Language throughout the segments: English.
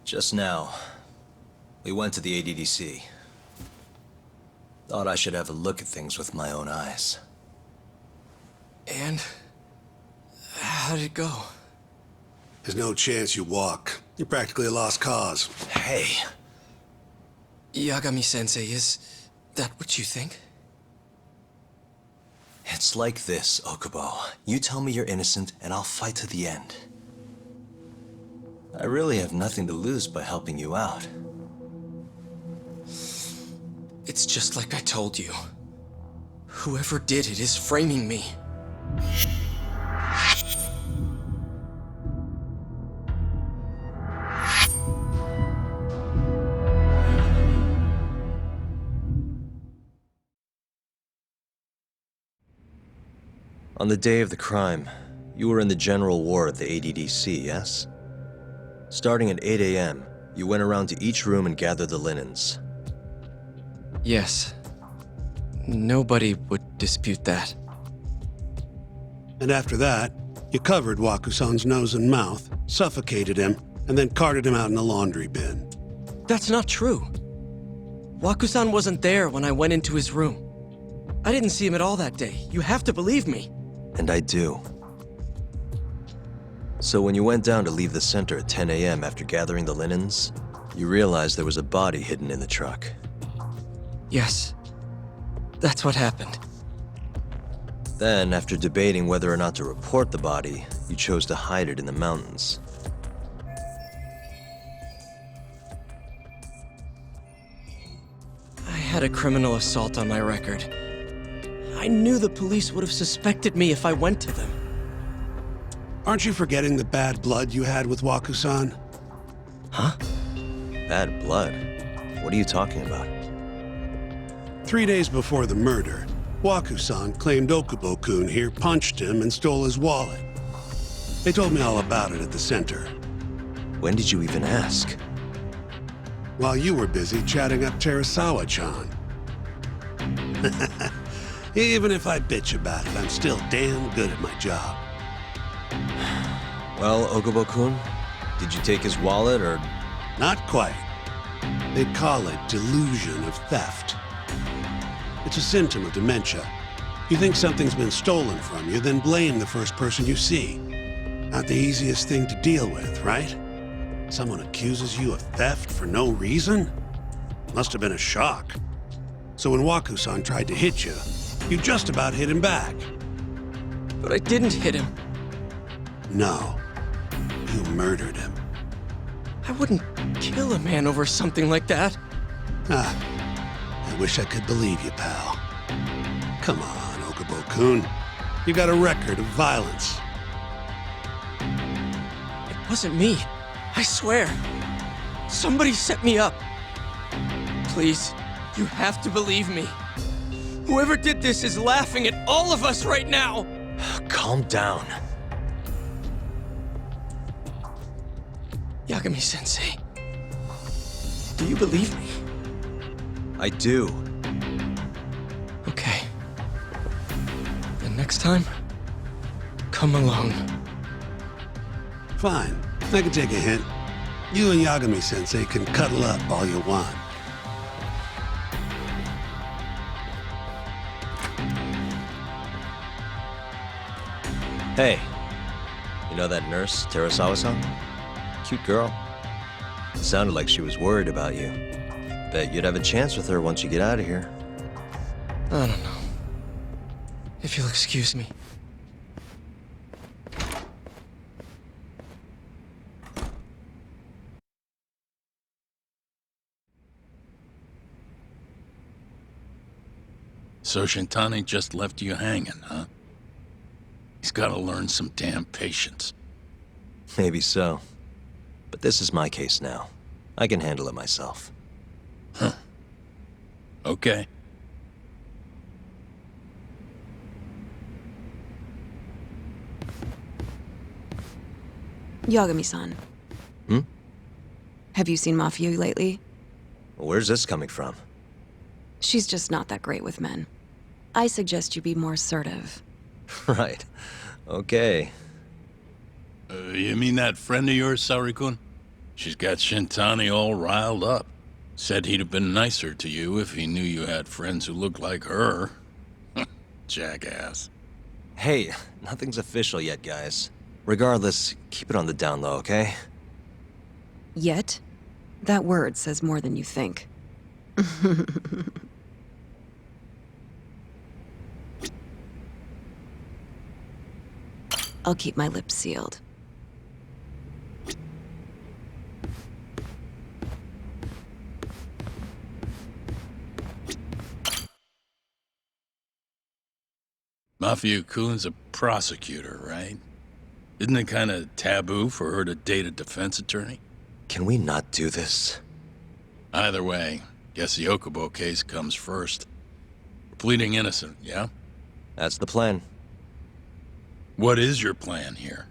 Just now, we went to the ADDC. Thought I should have a look at things with my own eyes. And? How did it go? There's no chance you walk. You're practically a lost cause. Hey, Yagami-sensei, is that what you think? it's like this, Okubo. You tell me you're innocent, and I'll fight to the end. I really have nothing to lose by helping you out. It's just like I told you. Whoever did it is framing me. On the day of the crime, you were in the general ward at the ADDC, yes? Starting at 8 a.m., you went around to each room and gathered the linens. Yes. Nobody would dispute that. And after that, you covered Wakusan's nose and mouth, suffocated him, and then carted him out in a laundry bin. That's not true. Wakusan wasn't there when I went into his room. I didn't see him at all that day. You have to believe me. And I do. So when you went down to leave the center at 10 a.m. after gathering the linens, you realized there was a body hidden in the truck. Yes. That's what happened. Then, after debating whether or not to report the body, you chose to hide it in the mountains. I had a criminal assault on my record. I knew the police would have suspected me if I went to them. Aren't you forgetting the bad blood you had with Wakusan? Huh? Bad blood? What are you talking about? 3 days before the murder, Wakusan claimed Okubo-kun here punched him and stole his wallet. They told me all about it at the center. When did you even ask? While you were busy chatting up Terasawa-chan. Even if I bitch about it, I'm still damn good at my job. Well, Okubo-kun, did you take his wallet or... Not quite. They call it delusion of theft. It's a symptom of dementia. You think something's been stolen from you, then blame the first person you see. Not the easiest thing to deal with, right? Someone accuses you of theft for no reason? Must have been a shock. So when Wakusan tried to hit you, you just about hit him back. But I didn't hit him. No, you murdered him. I wouldn't kill a man over something like that. I wish I could believe you, pal. Come on, Okubo-kun. You got a record of violence. It wasn't me. I swear. Somebody set me up. Please, you have to believe me. Whoever did this is laughing at all of us right now. Calm down. Yagami-sensei, do you believe me? I do. Okay. Then next time, come alone. Fine, I can take a hint. You and Yagami-sensei can cuddle up all you want. Hey, you know that nurse, Terasawa-san? Cute girl. It sounded like she was worried about you. Bet you'd have a chance with her once you get out of here. I don't know. If you'll excuse me. So Shintani just left you hanging, huh? He's gotta learn some damn patience. Maybe so. But this is my case now. I can handle it myself. Huh. Okay. Yagami-san. Hmm? Have you seen Mafia lately? Where's this coming from? She's just not that great with men. I suggest you be more assertive. Right. Okay. You mean that friend of yours, Sarikun? She's got Shintani all riled up. Said he'd have been nicer to you if he knew you had friends who looked like her. Jackass. Hey, nothing's official yet, guys. Regardless, keep it on the down low, okay? Yet? That word says more than you think. I'll keep my lips sealed. Mafia-kun's a prosecutor, right? Isn't it kind of taboo for her to date a defense attorney? Can we not do this? Either way, guess the Okubo case comes first. We're pleading innocent, yeah? That's the plan. What is your plan here?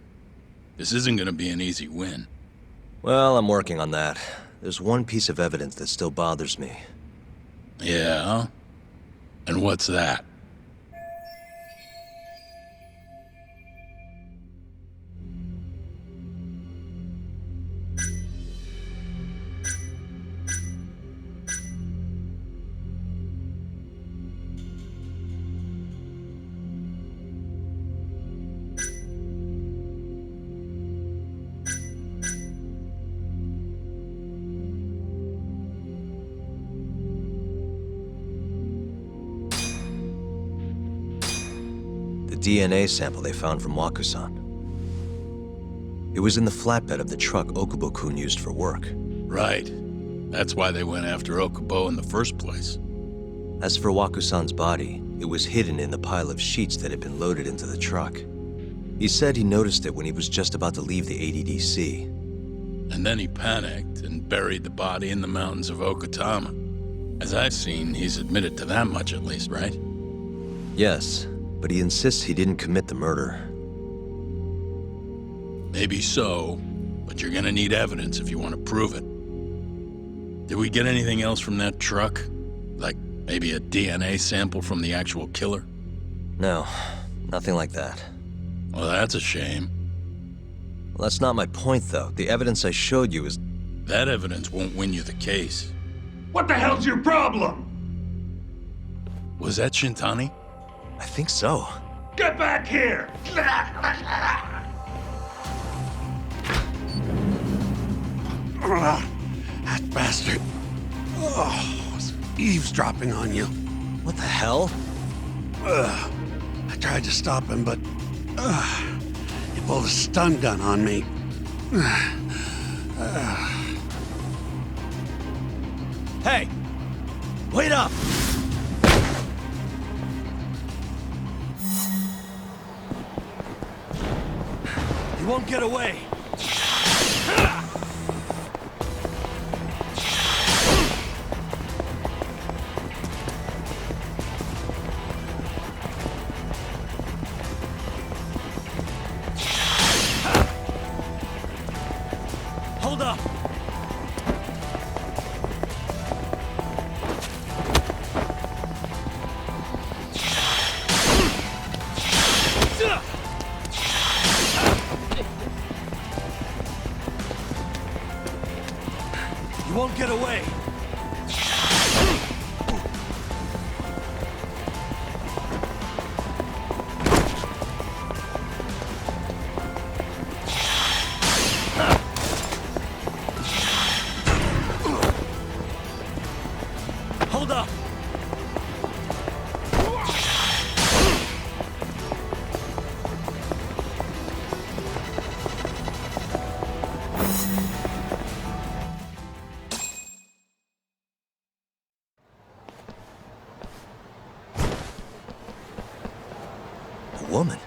This isn't gonna be an easy win. Well, I'm working on that. There's one piece of evidence that still bothers me. Yeah? And what's that? DNA sample they found from Wakusan. It was in the flatbed of the truck Okubo-kun used for work. Right. That's why they went after Okubo in the first place. As for Wakusan's body, it was hidden in the pile of sheets that had been loaded into the truck. He said he noticed it when he was just about to leave the ADDC. And then he panicked and buried the body in the mountains of Okatama. As I've seen, he's admitted to that much at least, right? Yes, but he insists he didn't commit the murder. Maybe so, but you're gonna need evidence if you want to prove it. Did we get anything else from that truck? Like maybe a DNA sample from the actual killer? No, nothing like that. Well, that's a shame. Well, that's not my point, though. The evidence I showed you is... That evidence won't win you the case. What the hell's your problem? Was that Shintani? I think so. Get back here! That bastard. Oh, was eavesdropping on you. What the hell? I tried to stop him, but he pulled a stun gun on me. Hey! Wait up! You won't get away! Hold up! You won't get away! Hold up! A woman?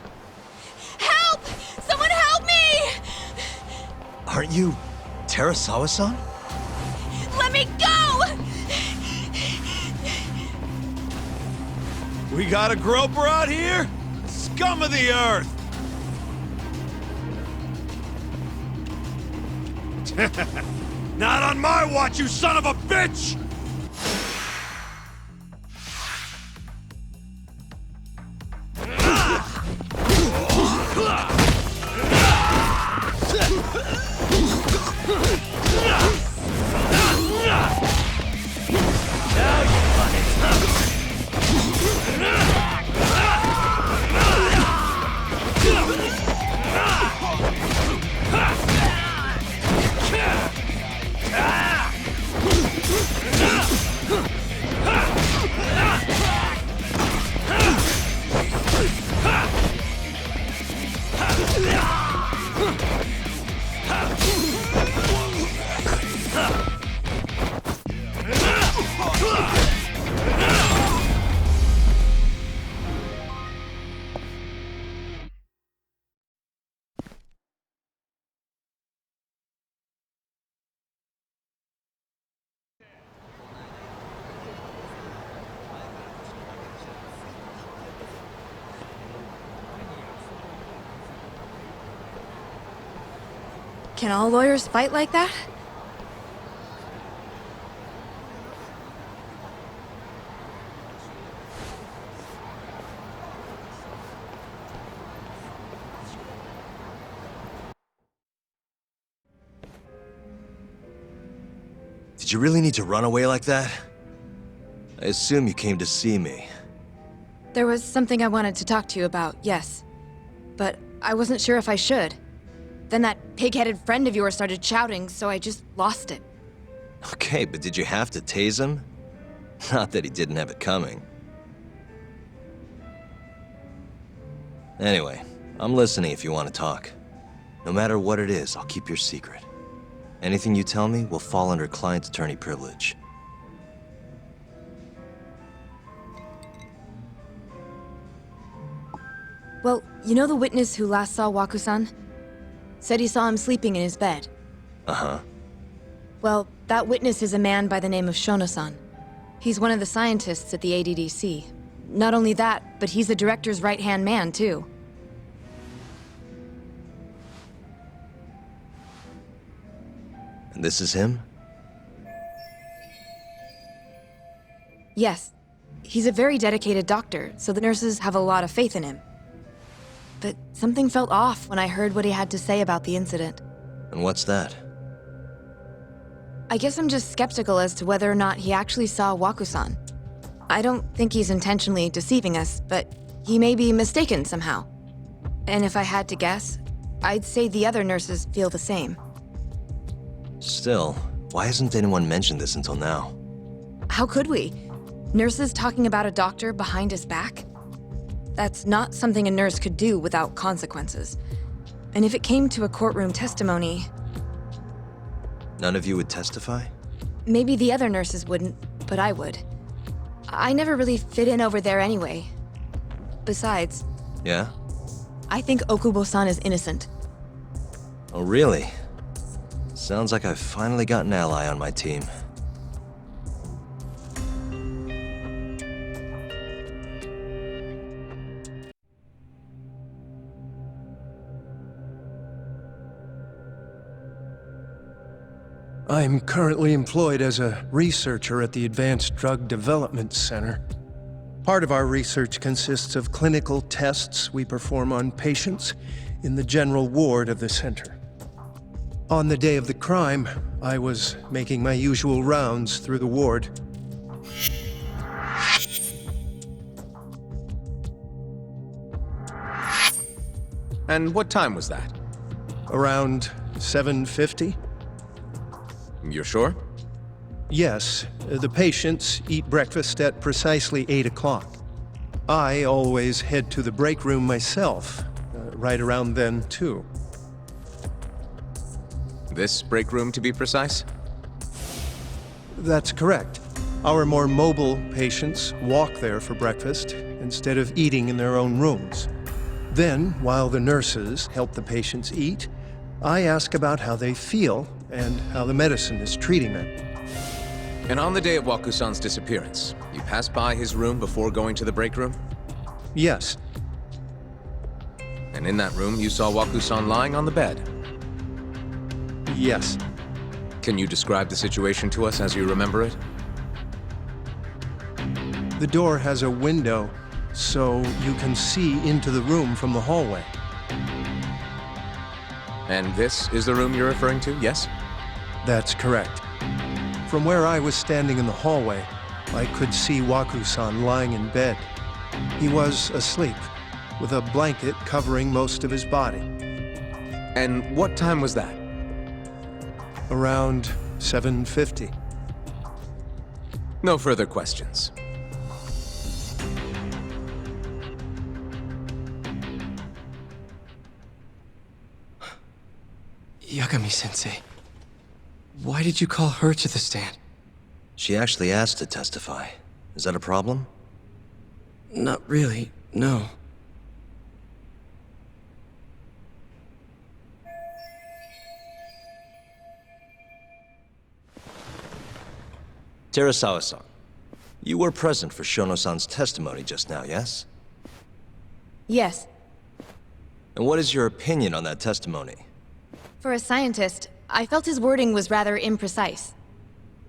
Help! Someone help me! Aren't you Terasawa-san? Let me go! We got a groper out here? Scum of the earth! Not on my watch, you son of a bitch! Can all lawyers fight like that? Did you really need to run away like that? I assume you came to see me. There was something I wanted to talk to you about, yes. But I wasn't sure if I should. Then that pig-headed friend of yours started shouting, so I just lost it. Okay, but did you have to tase him? Not that he didn't have it coming. Anyway, I'm listening if you want to talk. No matter what it is, I'll keep your secret. Anything you tell me will fall under client attorney privilege. Well, you know the witness who last saw Waku-san? Said he saw him sleeping in his bed. Uh-huh. Well, that witness is a man by the name of Shono-san. He's one of the scientists at the ADDC. Not only that, but he's the director's right-hand man, too. And this is him? Yes. He's a very dedicated doctor, so the nurses have a lot of faith in him. But something felt off when I heard what he had to say about the incident. And what's that? I guess I'm just skeptical as to whether or not he actually saw Waku-san. I don't think he's intentionally deceiving us, but he may be mistaken somehow. And if I had to guess, I'd say the other nurses feel the same. Still, why hasn't anyone mentioned this until now? How could we? Nurses talking about a doctor behind his back? That's not something a nurse could do without consequences. And if it came to a courtroom testimony... None of you would testify? Maybe the other nurses wouldn't, but I would. I never really fit in over there anyway. Besides... Yeah? I think Okubo-san is innocent. Oh, really? Sounds like I've finally got an ally on my team. I'm currently employed as a researcher at the Advanced Drug Development Center. Part of our research consists of clinical tests we perform on patients in the general ward of the center. On the day of the crime, I was making my usual rounds through the ward. And what time was that? Around 7:50? You're sure? Yes, the patients eat breakfast at precisely 8 o'clock. I always head to the break room myself, right around then, too. This break room, to be precise? That's correct. Our more mobile patients walk there for breakfast instead of eating in their own rooms. Then, while the nurses help the patients eat, I ask about how they feel and how the medicine is treating them. And on the day of Waku-san's disappearance, you passed by his room before going to the break room? Yes. And in that room, you saw Waku-san lying on the bed? Yes. Can you describe the situation to us as you remember it? The door has a window, so you can see into the room from the hallway. And this is the room you're referring to, yes? That's correct. From where I was standing in the hallway, I could see Waku-san lying in bed. He was asleep, with a blanket covering most of his body. And what time was that? Around 7:50. No further questions. Yagami-sensei, why did you call her to the stand? She actually asked to testify. Is that a problem? Not really, no. Terasawa-san, you were present for Shono-san's testimony just now, yes? Yes. And what is your opinion on that testimony? For a scientist, I felt his wording was rather imprecise.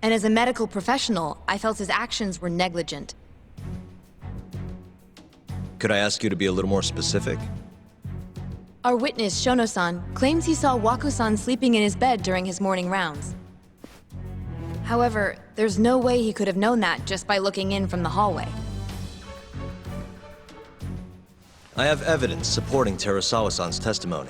And as a medical professional, I felt his actions were negligent. Could I ask you to be a little more specific? Our witness, Shono-san, claims he saw Waku-san sleeping in his bed during his morning rounds. However, there's no way he could have known that just by looking in from the hallway. I have evidence supporting Terasawa-san's testimony.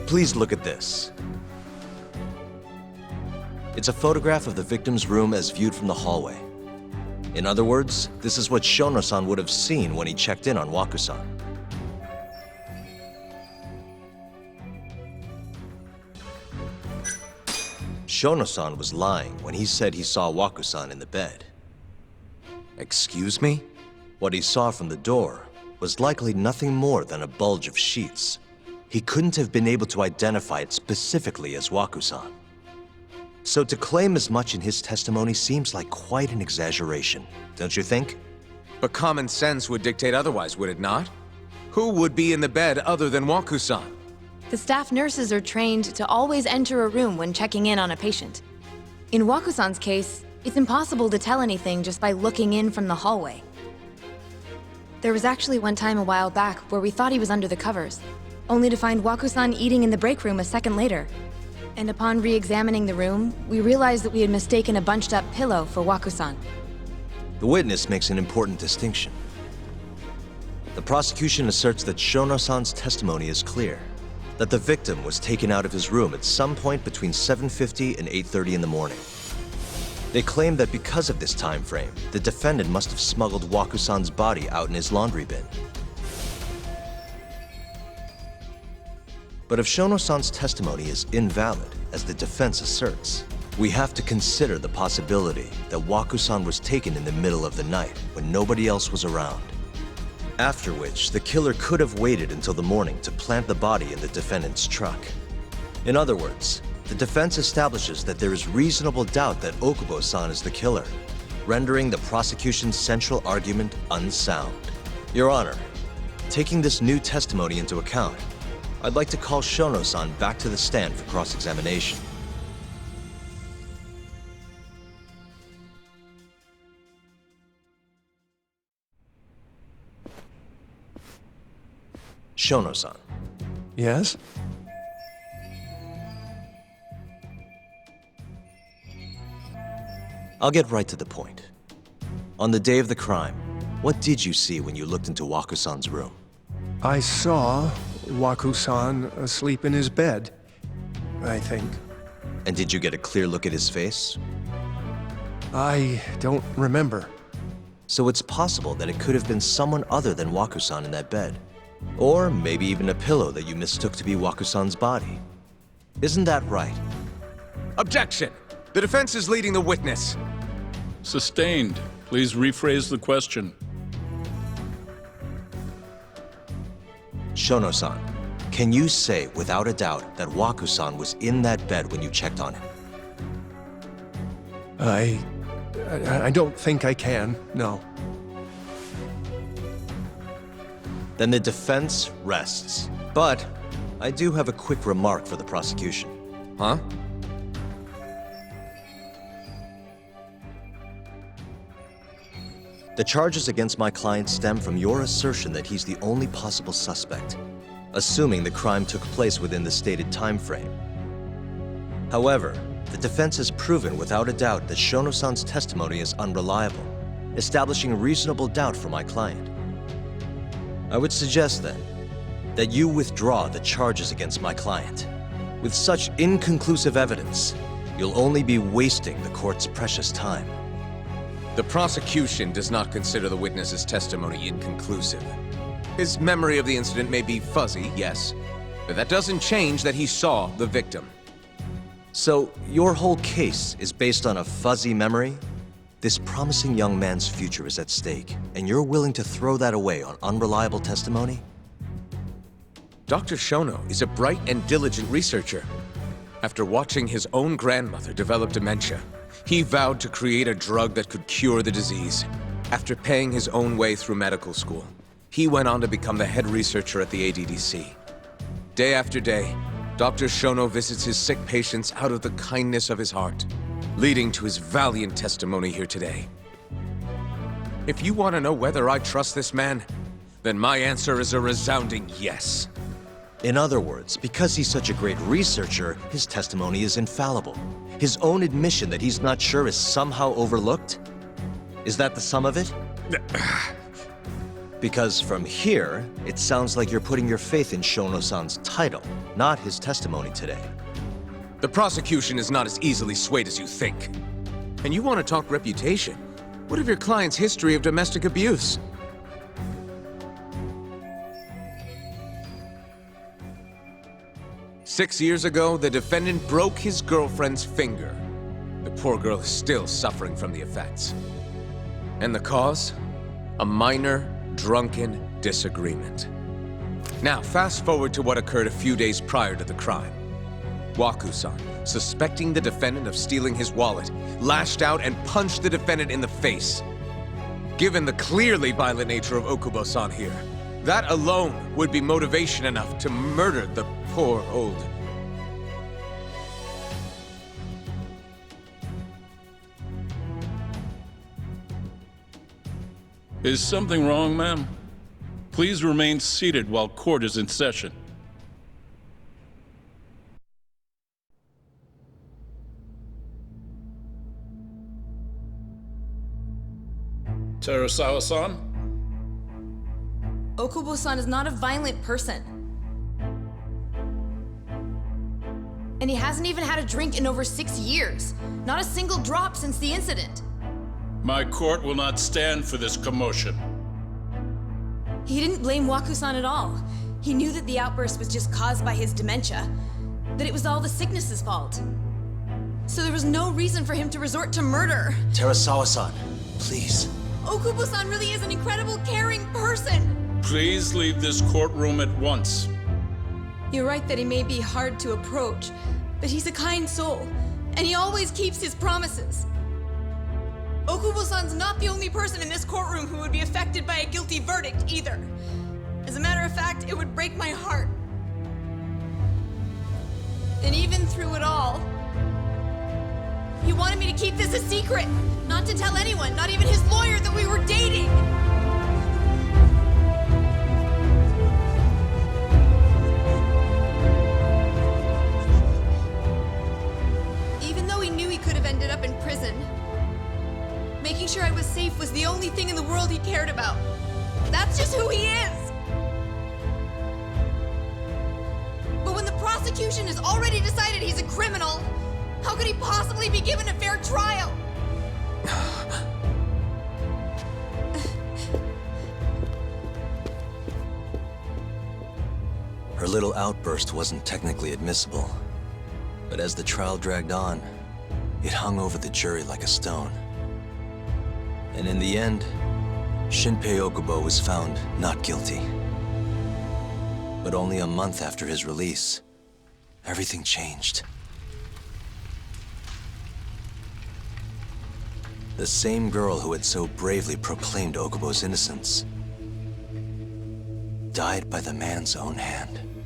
Please look at this. It's a photograph of the victim's room as viewed from the hallway. In other words, this is what Shono-san would have seen when he checked in on Waku-san. Shono-san was lying when he said he saw Waku-san in the bed. Excuse me? What he saw from the door was likely nothing more than a bulge of sheets. He couldn't have been able to identify it specifically as Waku-san. So to claim as much in his testimony seems like quite an exaggeration, don't you think? But common sense would dictate otherwise, would it not? Who would be in the bed other than Waku-san? The staff nurses are trained to always enter a room when checking in on a patient. In Waku-san's case, it's impossible to tell anything just by looking in from the hallway. There was actually one time a while back where we thought he was under the covers, only to find Waku-san eating in the break room a second later. And upon re-examining the room, we realized that we had mistaken a bunched-up pillow for Waku-san. The witness makes an important distinction. The prosecution asserts that Shono-san's testimony is clear, that the victim was taken out of his room at some point between 7:50 and 8:30 in the morning. They claim that because of this time frame, the defendant must have smuggled Waku-san's body out in his laundry bin. But if Shono-san's testimony is invalid, as the defense asserts, we have to consider the possibility that Waku-san was taken in the middle of the night when nobody else was around. After which, the killer could have waited until the morning to plant the body in the defendant's truck. In other words, the defense establishes that there is reasonable doubt that Okubo-san is the killer, rendering the prosecution's central argument unsound. Your Honor, taking this new testimony into account, I'd like to call Shono-san back to the stand for cross-examination. Shono-san. Yes? I'll get right to the point. On the day of the crime, what did you see when you looked into Waku-san's room? I saw Waku-san asleep in his bed, I think. And did you get a clear look at his face? I don't remember. So it's possible that it could have been someone other than Waku-san in that bed. Or maybe even a pillow that you mistook to be Waku-san's body. Isn't that right? Objection! The defense is leading the witness. Sustained. Please rephrase the question. Shono-san, can you say without a doubt that Waku-san was in that bed when you checked on him? I don't think I can, no. Then the defense rests. But I do have a quick remark for the prosecution. Huh? The charges against my client stem from your assertion that he's the only possible suspect, assuming the crime took place within the stated time frame. However, the defense has proven without a doubt that Shono-san's testimony is unreliable, establishing reasonable doubt for my client. I would suggest, then, that you withdraw the charges against my client. With such inconclusive evidence, you'll only be wasting the court's precious time. The prosecution does not consider the witness's testimony inconclusive. His memory of the incident may be fuzzy, yes, but that doesn't change that he saw the victim. So, your whole case is based on a fuzzy memory? This promising young man's future is at stake, and you're willing to throw that away on unreliable testimony? Dr. Shono is a bright and diligent researcher. After watching his own grandmother develop dementia, he vowed to create a drug that could cure the disease. After paying his own way through medical school, he went on to become the head researcher at the ADDC. Day after day, Dr. Shono visits his sick patients out of the kindness of his heart, leading to his valiant testimony here today. If you want to know whether I trust this man, then my answer is a resounding yes. In other words, because he's such a great researcher, his testimony is infallible. His own admission that he's not sure is somehow overlooked? Is that the sum of it? Because from here, it sounds like you're putting your faith in Shono-san's title, not his testimony today. The prosecution is not as easily swayed as you think. And you want to talk reputation? What of your client's history of domestic abuse? "6 years ago, the defendant broke his girlfriend's finger. The poor girl is still suffering from the effects. And the cause? A minor, drunken disagreement. Now, fast forward to what occurred a few days prior to the crime. Waku-san, suspecting the defendant of stealing his wallet, lashed out and punched the defendant in the face. Given the clearly violent nature of Okubo-san here, that alone would be motivation enough to murder the poor old... Is something wrong, ma'am? Please remain seated while court is in session. Terasawa-san? Okubo-san is not a violent person. And he hasn't even had a drink in over 6 years. Not a single drop since the incident. My court will not stand for this commotion. He didn't blame Waku-san at all. He knew that the outburst was just caused by his dementia, that it was all the sickness's fault. So there was no reason for him to resort to murder. Terasawa-san, please. Okubo-san really is an incredible, caring person. Please leave this courtroom at once. You're right that he may be hard to approach, but he's a kind soul, and he always keeps his promises. Okubo-san's not the only person in this courtroom who would be affected by a guilty verdict, either. As a matter of fact, it would break my heart. And even through it all, he wanted me to keep this a secret, not to tell anyone, not even his lawyer, that we were dating. Even though he knew he could have ended up in prison, making sure I was safe was the only thing in the world he cared about. That's just who he is! But when the prosecution has already decided he's a criminal, how could he possibly be given a fair trial? Her little outburst wasn't technically admissible, but as the trial dragged on, it hung over the jury like a stone. And in the end, Shinpei Okubo was found not guilty. But only a month after his release, everything changed. The same girl who had so bravely proclaimed Okubo's innocence died by the man's own hand.